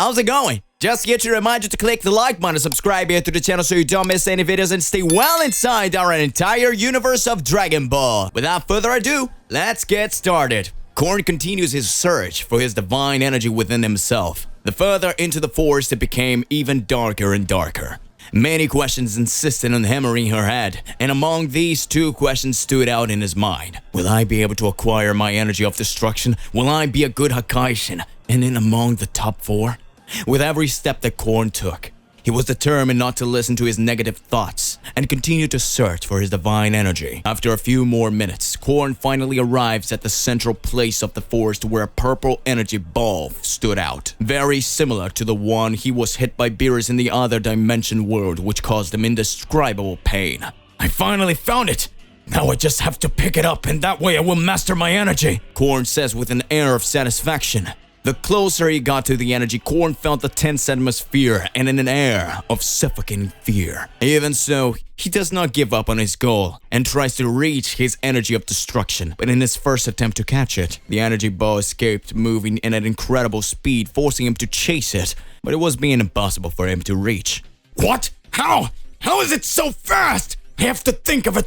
how's it going? Just here to remind you to click the like button and subscribe here to the channel so you don't miss any videos and stay well inside our entire universe of Dragon Ball. Without further ado, let's get started. Korn continues his search for his divine energy within himself. The further into the forest, it became even darker and darker. Many questions insisted on hammering her head, and among these, two questions stood out in his mind. Will I be able to acquire my energy of destruction? Will I be a good Hakaishin and in among the top 4? With every step that Korn took, he was determined not to listen to his negative thoughts and continue to search for his divine energy. After a few more minutes, Korn finally arrives at the central place of the forest where a purple energy ball stood out, very similar to the one he was hit by Beerus in the other dimension world, which caused him indescribable pain. I finally found it! Now I just have to pick it up and that way I will master my energy, Korn says with an air of satisfaction. The closer he got to the energy, Korn felt the tense atmosphere and in an air of suffocating fear. Even so, he does not give up on his goal and tries to reach his energy of destruction. But in his first attempt to catch it, the energy ball escaped, moving in an incredible speed, forcing him to chase it. But it was being impossible for him to reach. What? How? How is it so fast? I have to think of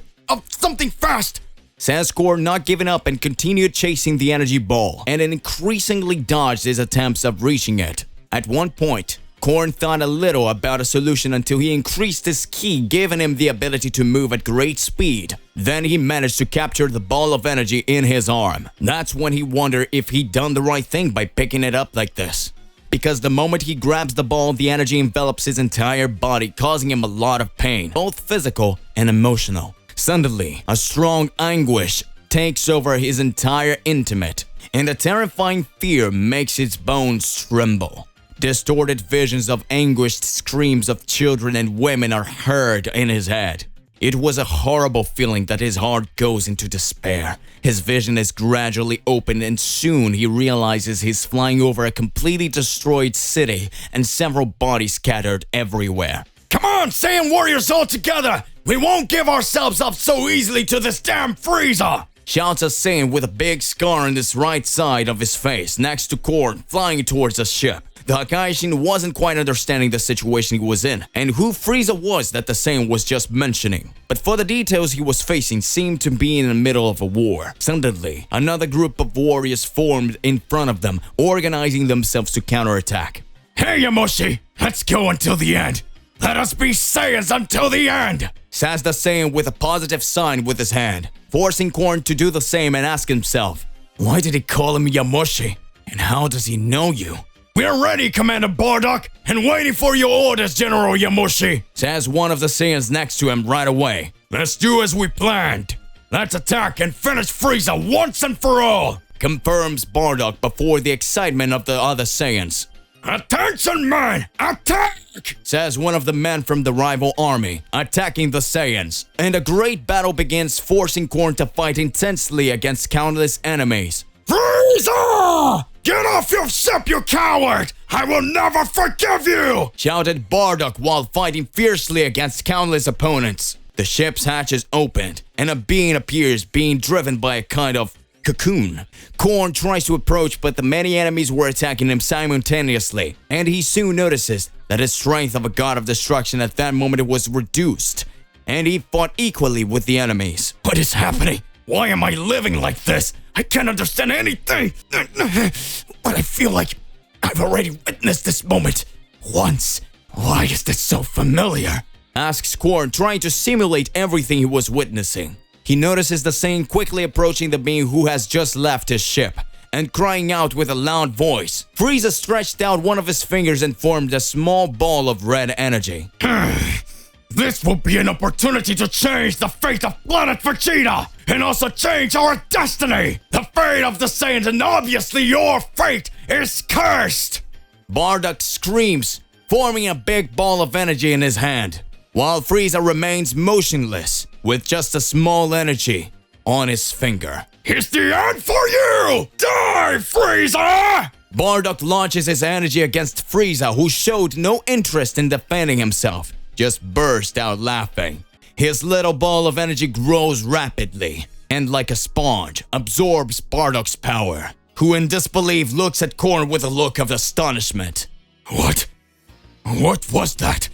something fast. Says Korn, not giving up, and continued chasing the energy ball, and increasingly dodged his attempts of reaching it. At one point, Korn thought a little about a solution until he increased his ki, giving him the ability to move at great speed. Then he managed to capture the ball of energy in his arm. That's when he wondered if he'd done the right thing by picking it up like this. Because the moment he grabs the ball, the energy envelops his entire body, causing him a lot of pain, both physical and emotional. Suddenly, a strong anguish takes over his entire intimate, and a terrifying fear makes his bones tremble. Distorted visions of anguished screams of children and women are heard in his head. It was a horrible feeling that his heart goes into despair. His vision is gradually opened and soon he realizes he's flying over a completely destroyed city and several bodies scattered everywhere. Come on, Saiyan warriors all together! We won't give ourselves up so easily to this damn Frieza! Shouts a Saiyan with a big scar on his right side of his face, next to Korn, flying towards the ship. The Hakaishin wasn't quite understanding the situation he was in, and who Frieza was that the Saiyan was just mentioning. But for the details he was facing seemed to be in the middle of a war. Suddenly, another group of warriors formed in front of them, organizing themselves to counterattack. Hey Yamoshi, let's go until the end! Let us be Saiyans until the end! Says the Saiyan with a positive sign with his hand, forcing Korn to do the same and ask himself, why did he call him Yamoshi? And how does he know you? We're ready, Commander Bardock, and waiting for your orders, General Yamoshi, says one of the Saiyans next to him right away. Let's do as we planned. Let's attack and finish Frieza once and for all, confirms Bardock before the excitement of the other Saiyans. Attention, man! Attack! Says one of the men from the rival army, attacking the Saiyans. And a great battle begins, forcing Korn to fight intensely against countless enemies. Frieza! Get off your ship, you coward! I will never forgive you! Shouted Bardock while fighting fiercely against countless opponents. The ship's hatches opened, and a being appears, being driven by a kind of cocoon. Korn tries to approach, but the many enemies were attacking him simultaneously, and he soon notices that his strength of a god of destruction at that moment was reduced, and he fought equally with the enemies. What is happening? Why am I living like this? I can't understand anything! But I feel like I've already witnessed this moment once. Why is this so familiar? Asks Korn, trying to simulate everything he was witnessing. He notices the Saiyan quickly approaching the being who has just left his ship, and crying out with a loud voice. Frieza stretched out one of his fingers and formed a small ball of red energy. This will be an opportunity to change the fate of planet Vegeta, and also change our destiny! The fate of the Saiyans, and obviously your fate, is cursed! Bardock screams, forming a big ball of energy in his hand, while Frieza remains motionless, with just a small energy on his finger. It's the end for you! Die, Frieza! Bardock launches his energy against Frieza, who showed no interest in defending himself, just burst out laughing. His little ball of energy grows rapidly, and like a sponge, absorbs Bardock's power, who in disbelief looks at Korn with a look of astonishment. What? What was that?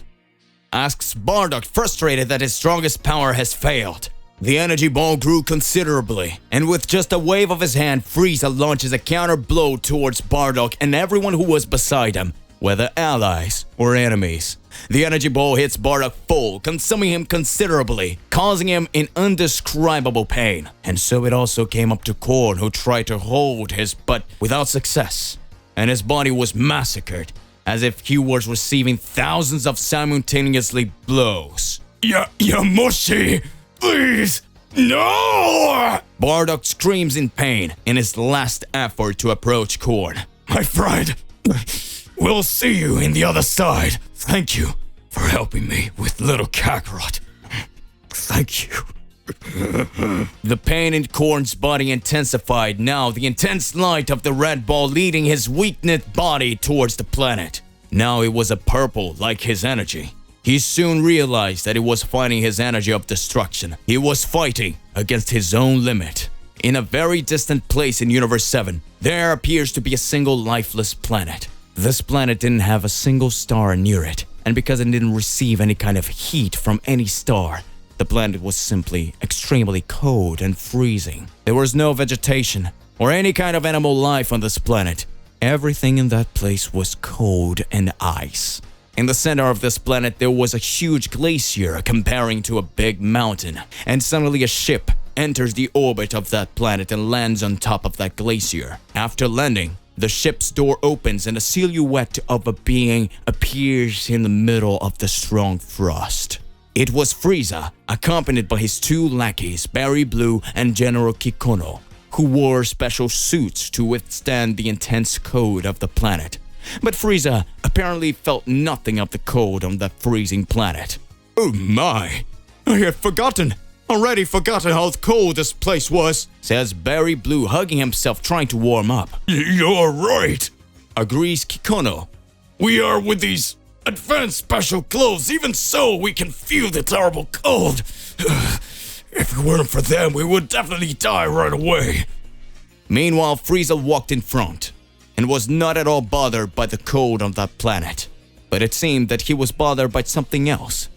Asks Bardock, frustrated that his strongest power has failed. The energy ball grew considerably, and with just a wave of his hand, Frieza launches a counter blow towards Bardock and everyone who was beside him, whether allies or enemies. The energy ball hits Bardock full, consuming him considerably, causing him in indescribable pain. And so it also came up to Korn, who tried to hold his but without success, and his body was massacred, as if he was receiving thousands of simultaneously blows. Yamoshi! Please! No! Bardock screams in pain in his last effort to approach Korn. My friend, we'll see you in the other side. Thank you for helping me with little Kakarot. Thank you. The pain in Korn's body intensified, now the intense light of the red ball leading his weakened body towards the planet. Now it was a purple like his energy. He soon realized that he was fighting his energy of destruction. He was fighting against his own limit. In a very distant place in Universe 7, there appears to be a single lifeless planet. This planet didn't have a single star near it, and because it didn't receive any kind of heat from any star, the planet was simply extremely cold and freezing. There was no vegetation or any kind of animal life on this planet. Everything in that place was cold and ice. In the center of this planet, there was a huge glacier comparing to a big mountain, and suddenly a ship enters the orbit of that planet and lands on top of that glacier. After landing, the ship's door opens and a silhouette of a being appears in the middle of the strong frost. It was Frieza, accompanied by his two lackeys, Barry Blue and General Kikono, who wore special suits to withstand the intense cold of the planet. But Frieza apparently felt nothing of the cold on that freezing planet. Oh my! I had already forgotten how cold this place was, says Barry Blue, hugging himself, trying to warm up. You're right, agrees Kikono. We are with these advanced special clothes, even so we can feel the terrible cold. If it weren't for them, we would definitely die right away. Meanwhile, Frieza walked in front and was not at all bothered by the cold on that planet. But it seemed that he was bothered by something else.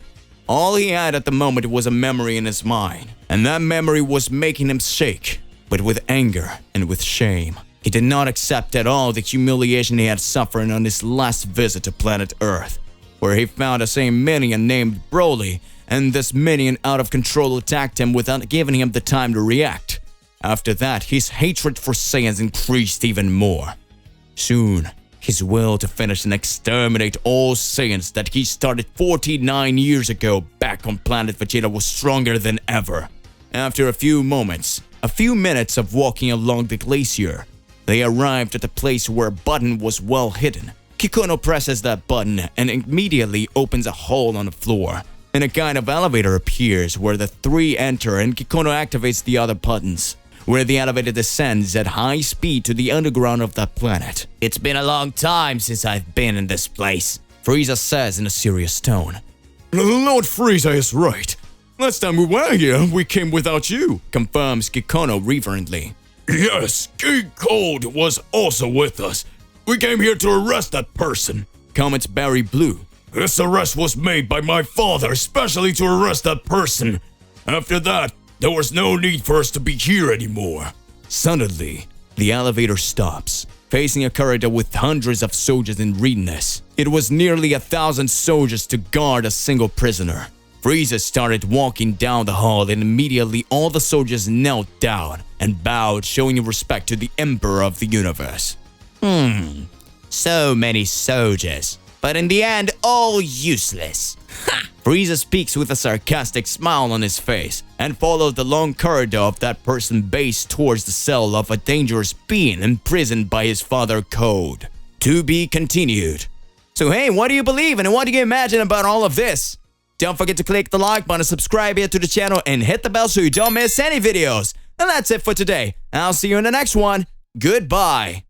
All he had at the moment was a memory in his mind, and that memory was making him shake, but with anger and with shame. He did not accept at all the humiliation he had suffered on his last visit to planet Earth, where he found a same minion named Broly, and this minion out of control attacked him without giving him the time to react. After that, his hatred for Saiyans increased even more. Soon, his will to finish and exterminate all Saiyans that he started 49 years ago back on planet Vegeta was stronger than ever. After a few minutes of walking along the glacier, they arrived at a place where a button was well hidden. Kikono presses that button and immediately opens a hole on the floor, and a kind of elevator appears where the three enter and Kikono activates the other buttons, where the elevator descends at high speed to the underground of that planet. It's been a long time since I've been in this place, Frieza says in a serious tone. Lord Frieza is right. Last time we were here, we came without you, confirms Kikono reverently. Yes, King Cold was also with us. We came here to arrest that person, comments Barry Blue. This arrest was made by my father, especially to arrest that person. After that, there was no need for us to be here anymore. Suddenly, the elevator stops, facing a corridor with hundreds of soldiers in readiness. It was nearly 1,000 soldiers to guard a single prisoner. Frieza started walking down the hall, and immediately all the soldiers knelt down and bowed, showing respect to the Emperor of the Universe. So many soldiers, but in the end, all useless. Ha! Frieza speaks with a sarcastic smile on his face and follows the long corridor of that person's base towards the cell of a dangerous being imprisoned by his father Code. To be continued. So hey, what do you believe and what do you imagine about all of this? Don't forget to click the like button, subscribe here to the channel, and hit the bell so you don't miss any videos. And that's it for today. I'll see you in the next one. Goodbye.